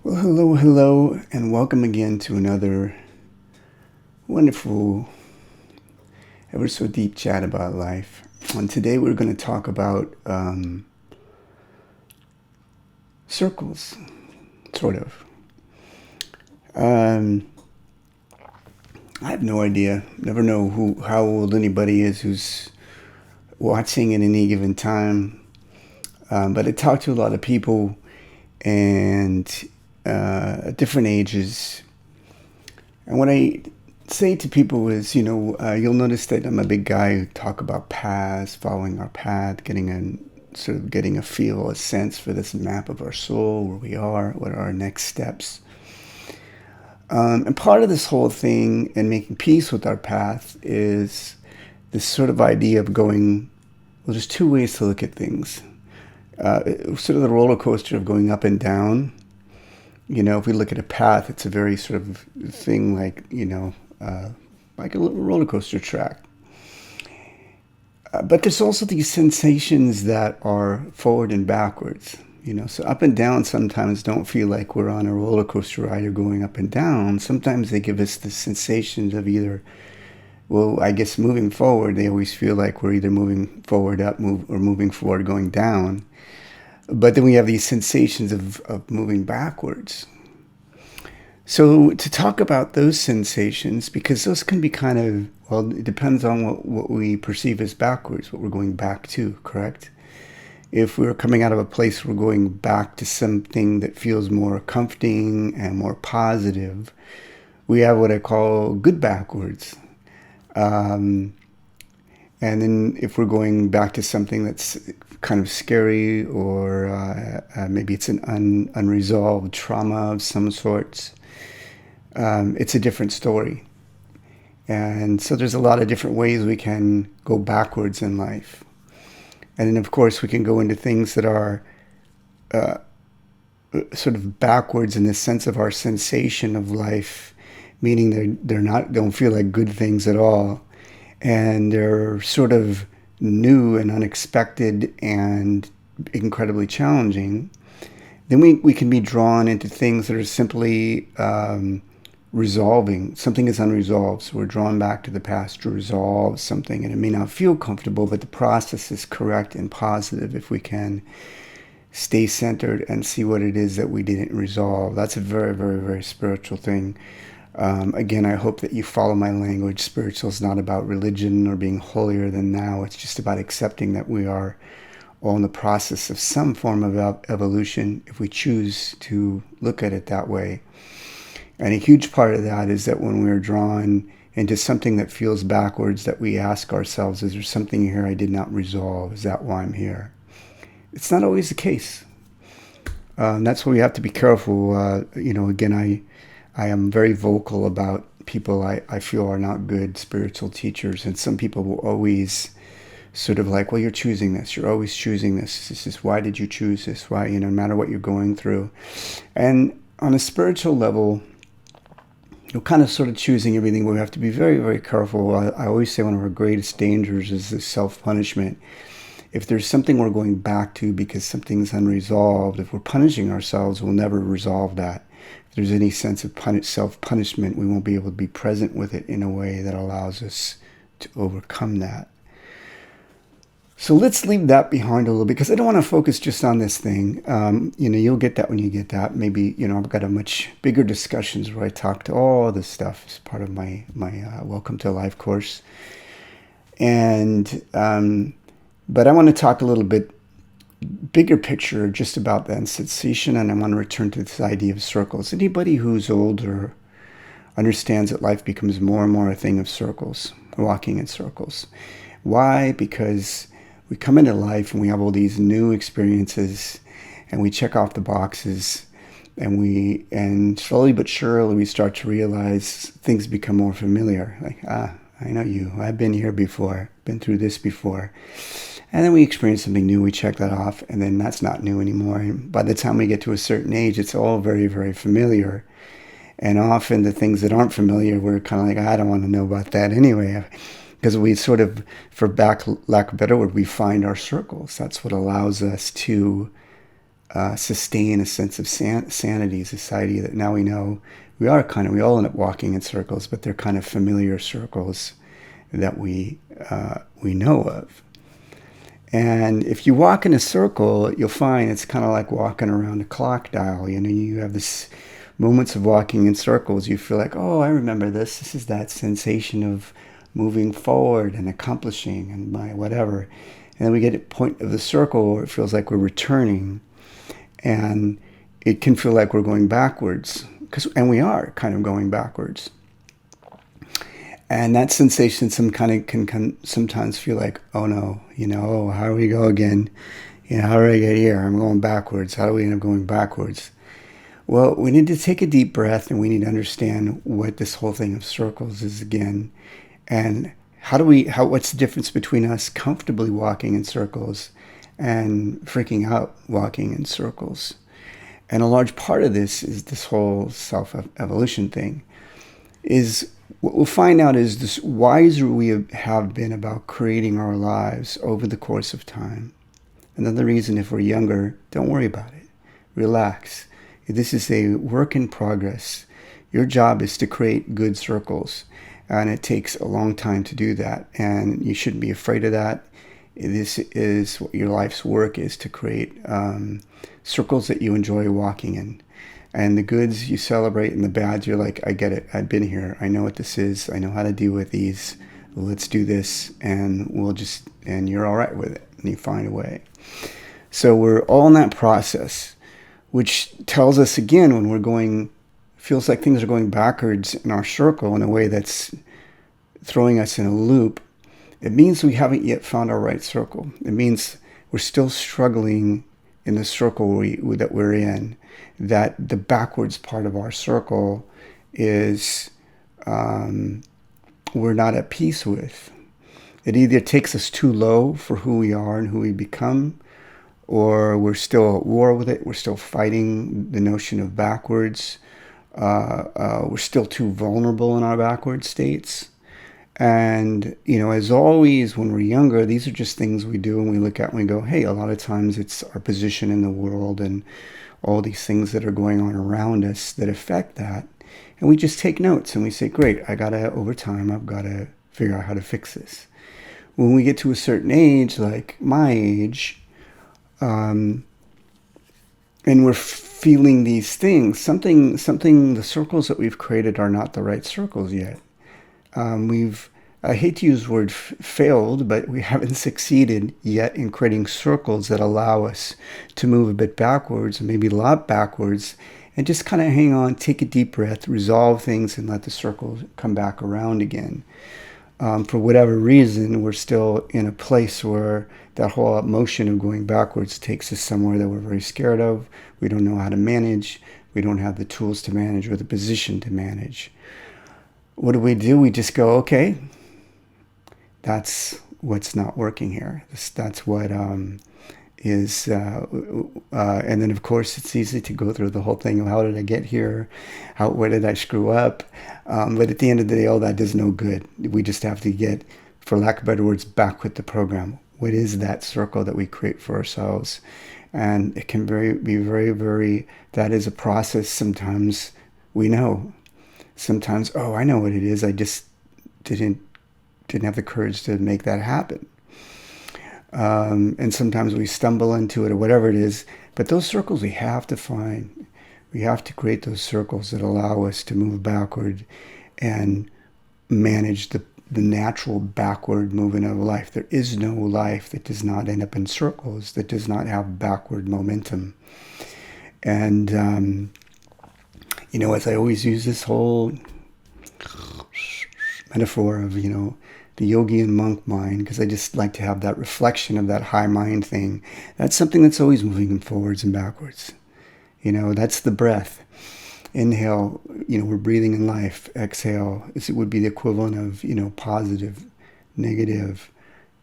Well, hello, hello, and welcome again to another wonderful, ever so deep chat about life. And today we're going to talk about circles, sort of. Um, I have no idea. Never know how old anybody is who's watching at any given time. But I talk to a lot of people and at different ages. And what I say to people is, you'll notice that I'm a big guy who talk about paths, following our path, getting a feel, a sense for this map of our soul, where we are, what are our next steps. And part of this whole thing and making peace with our path is this sort of idea of going, well, there's two ways to look at things. Sort of the roller coaster of going up and down. If we look at a path, it's a very sort of thing like a roller coaster track. But there's also these sensations that are forward and backwards. So up and down sometimes don't feel like we're on a roller coaster ride or going up and down. Sometimes they give us the sensations of either, well, I guess moving forward, they always feel like we're either moving forward or moving forward going down. But then we have these sensations of moving backwards. So to talk about those sensations, because those can be it depends on what we perceive as backwards, what we're going back to, correct? If we're coming out of a place, we're going back to something that feels more comforting and more positive. We have what I call good backwards. And then if we're going back to something that's kind of scary or maybe it's an unresolved trauma of some sorts, it's a different story. And so there's a lot of different ways we can go backwards in life. And then, of course, we can go into things that are sort of backwards in the sense of our sensation of life, meaning don't feel like good things at all. And they're sort of new and unexpected and incredibly challenging. Then we can be drawn into things that are simply resolving. Something is unresolved, so we're drawn back to the past to resolve something, and it may not feel comfortable, but the process is correct and positive if we can stay centered and see what it is that we didn't resolve. That's a very, very, very spiritual thing. Again, I hope that you follow my language. Spiritual is not about religion or being holier than thou. It's just about accepting that we are all in the process of some form of evolution if we choose to look at it that way. And a huge part of that is that when we're drawn into something that feels backwards, that we ask ourselves, is there something here I did not resolve? Is that why I'm here? It's not always the case. That's why we have to be careful. Again, I am very vocal about people I feel are not good spiritual teachers. And some people will always sort of like, well, you're choosing this. You're always choosing this. This is why did you choose this? Why, no matter what you're going through. And on a spiritual level, you're kind of sort of choosing everything. We have to be very, very careful. I always say one of our greatest dangers is this self-punishment. If there's something we're going back to because something's unresolved, if we're punishing ourselves, we'll never resolve that. If there's any sense of self-punishment, we won't be able to be present with it in a way that allows us to overcome that. So let's leave that behind a little, because I don't want to focus just on this thing. You'll get that when you get that. Maybe, I've got a much bigger discussions where I talk to all this stuff as part of my Welcome to Life course. And, but I want to talk a little bit bigger picture just about that sensation, and I want to return to this idea of circles. Anybody who's older understands that life becomes more and more a thing of circles, walking in circles. Why? Because we come into life and we have all these new experiences and we check off the boxes and slowly but surely we start to realize things become more familiar. Like, I know you. I've been here before, been through this before. And then we experience something new, we check that off, and then that's not new anymore. And by the time we get to a certain age, it's all very, very familiar. And often the things that aren't familiar, we're kind of like, I don't want to know about that anyway. Because we sort of, lack of a better word, we find our circles. That's what allows us to sustain a sense of sanity, society that now we know we all end up walking in circles, but they're kind of familiar circles that we know of. And if you walk in a circle, you'll find it's kind of like walking around a clock dial. You have this moments of walking in circles. You feel like, oh, I remember this. This is that sensation of moving forward and accomplishing and my whatever. And then we get to a point of the circle where it feels like we're returning. And it can feel like we're going backwards. And we are kind of going backwards. And that sensation can sometimes feel like, oh no, how do we go again? How do I get here? I'm going backwards. How do we end up going backwards? Well, we need to take a deep breath and we need to understand what this whole thing of circles is again. And what's the difference between us comfortably walking in circles and freaking out walking in circles? And a large part of this is this whole self-evolution thing. What we'll find out is this wiser we have been about creating our lives over the course of time. Another reason, if we're younger, don't worry about it. Relax. This is a work in progress. Your job is to create good circles, and it takes a long time to do that, and you shouldn't be afraid of that. This is what your life's work is, to create circles that you enjoy walking in. And the goods you celebrate and the bads, you're like, I get it. I've been here. I know what this is. I know how to deal with these. Let's do this. And and you're all right with it. And you find a way. So we're all in that process, which tells us again when feels like things are going backwards in our circle in a way that's throwing us in a loop. It means we haven't yet found our right circle. It means we're still struggling in the circle that we're in, that the backwards part of our circle is we're not at peace with. It either takes us too low for who we are and who we become, or we're still at war with it. We're still fighting the notion of backwards. We're still too vulnerable in our backward states. And, as always, when we're younger, these are just things we do and we look at and we go, hey, a lot of times it's our position in the world and all these things that are going on around us that affect that. And we just take notes and we say, great, over time, I've got to figure out how to fix this. When we get to a certain age, like my age, and we're feeling these things, the circles that we've created are not the right circles yet. I hate to use the word failed, but we haven't succeeded yet in creating circles that allow us to move a bit backwards, and maybe a lot backwards, and just kind of hang on, take a deep breath, resolve things, and let the circle come back around again. For whatever reason, we're still in a place where that whole motion of going backwards takes us somewhere that we're very scared of. We don't know how to manage. We don't have the tools to manage or the position to manage. What do? We just go, okay, that's what's not working here. That's what is, and then of course it's easy to go through the whole thing of how did I get here? Where did I screw up? But at the end of the day, all that does no good. We just have to get, for lack of better words, back with the program. What is that circle that we create for ourselves? And it can be very, very, that is a process. Sometimes we know. Sometimes, oh, I know what it is. I just didn't have the courage to make that happen. And sometimes we stumble into it or whatever it is. But those circles we have to find. We have to create those circles that allow us to move backward and manage the natural backward movement of life. There is no life that does not end up in circles, that does not have backward momentum. And as I always use this whole metaphor of, the yogi and monk mind, because I just like to have that reflection of that high mind thing. That's something that's always moving forwards and backwards. That's the breath. Inhale, we're breathing in life. Exhale, it would be the equivalent of, positive, negative,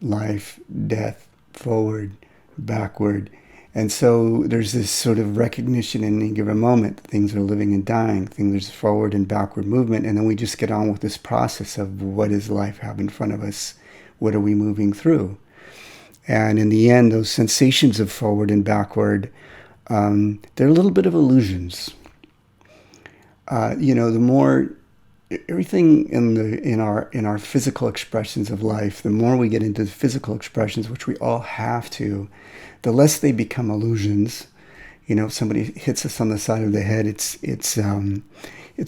life, death, forward, backward. And so there's this sort of recognition in any given moment. Things are living and dying. Things are forward and backward movement. And then we just get on with this process of what does life have in front of us? What are we moving through? And in the end, those sensations of forward and backward they're a little bit of illusions. The more everything in our physical expressions of life, the more we get into the physical expressions, which we all have to, the less they become illusions. If somebody hits us on the side of the head, it's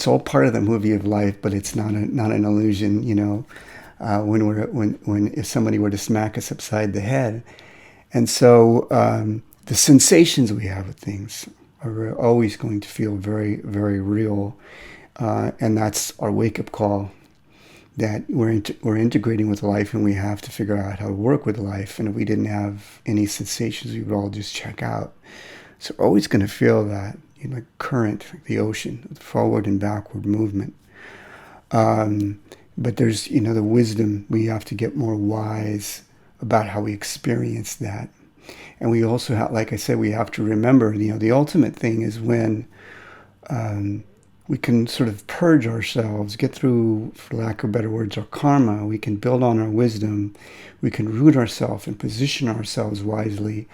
all part of the movie of life, but it's not an illusion. When if somebody were to smack us upside the head, and so the sensations we have with things are always going to feel very, very real, and that's our wake-up call. That we're integrating with life, and we have to figure out how to work with life. And if we didn't have any sensations, we would all just check out. So we're always going to feel that, like current, the ocean, forward and backward movement. But there's, the wisdom. We have to get more wise about how we experience that. And we also have, like I said, we have to remember, the ultimate thing is when we can sort of purge ourselves, get through, for lack of better words, our karma. We can build on our wisdom. We can root ourselves and position ourselves wisely.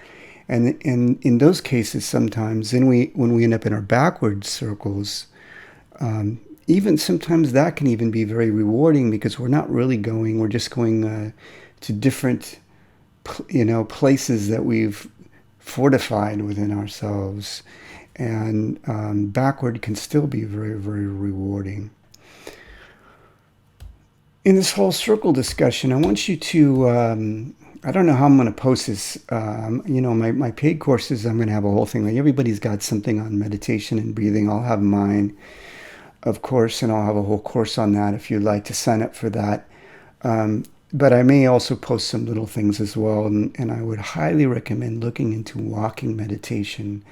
And in those cases, sometimes, then when we end up in our backwards circles, even sometimes that can even be very rewarding, because we're not really going, we're just going to different, places that we've fortified within ourselves. And backward can still be very, very rewarding. In this whole circle discussion, I want you to, I don't know how I'm going to post this. My paid courses, I'm going to have a whole thing. Like, everybody's got something on meditation and breathing. I'll have mine, of course, and I'll have a whole course on that if you'd like to sign up for that. But I may also post some little things as well. And I would highly recommend looking into walking meditation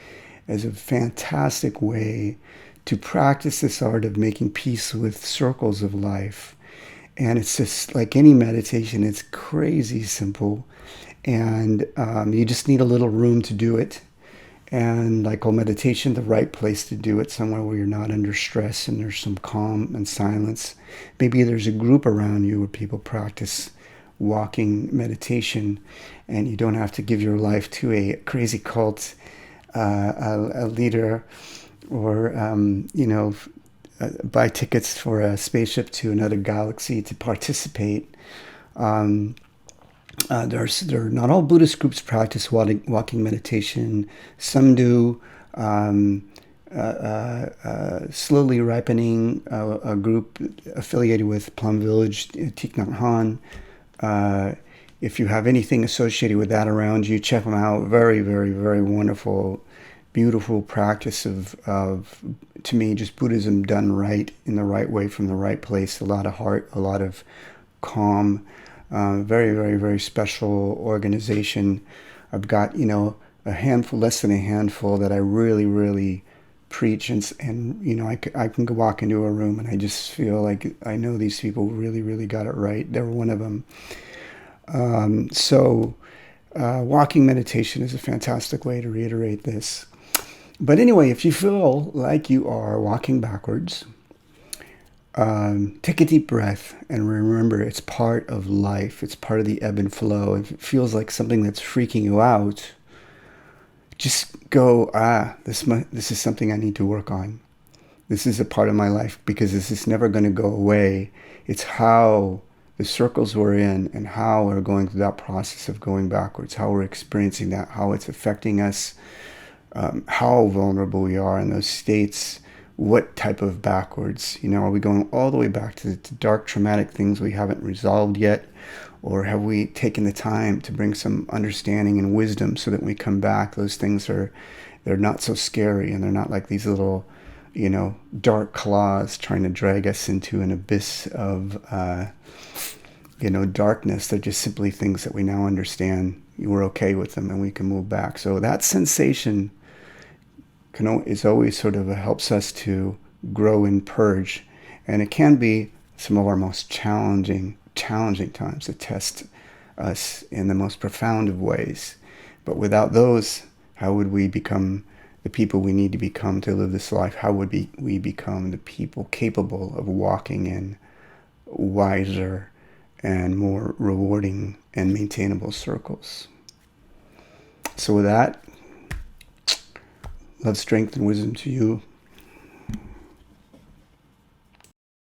as a fantastic way to practice this art of making peace with circles of life. And it's just like any meditation, it's crazy simple. And you just need a little room to do it. And like all meditation, the right place to do it, somewhere where you're not under stress and there's some calm and silence. Maybe there's a group around you where people practice walking meditation, and you don't have to give your life to a crazy cult, a leader, or buy tickets for a spaceship to another galaxy to participate. Not all Buddhist groups practice walking meditation. Some do. Slowly Ripening, a group affiliated with Plum Village, Thich Nhat Hanh. If you have anything associated with that around you, check them out. Very, very, very wonderful, beautiful practice of to me, just Buddhism done right, in the right way, from the right place. A lot of heart, a lot of calm. Very, very, very special organization. I've got, a handful, less than a handful, that I really, really preach. And I can go walk into a room and I just feel like I know these people really, really got it right. They're one of them. Walking meditation is a fantastic way to reiterate this. But anyway, if you feel like you are walking backwards, take a deep breath and remember, it's part of life. It's part of the ebb and flow. If it feels like something that's freaking you out, just go, this is something I need to work on. This is a part of my life, because this is never going to go away. It's how the circles we're in and how we're going through that process of going backwards, how we're experiencing that, how it's affecting us, how vulnerable we are in those states. What type of backwards? Are we going all the way back to dark, traumatic things we haven't resolved yet? Or have we taken the time to bring some understanding and wisdom so that when we come back, those things they're not so scary, and they're not like these little, dark claws trying to drag us into an abyss of, darkness. They're just simply things that we now understand. We're okay with them and we can move back. So that sensation is always sort of helps us to grow and purge. And it can be some of our most challenging times to test us in the most profound of ways. But without those, how would we become the people we need to become to live this life? How would we become the people capable of walking in wiser and more rewarding and maintainable circles? So with that, Love, strength, and wisdom to you.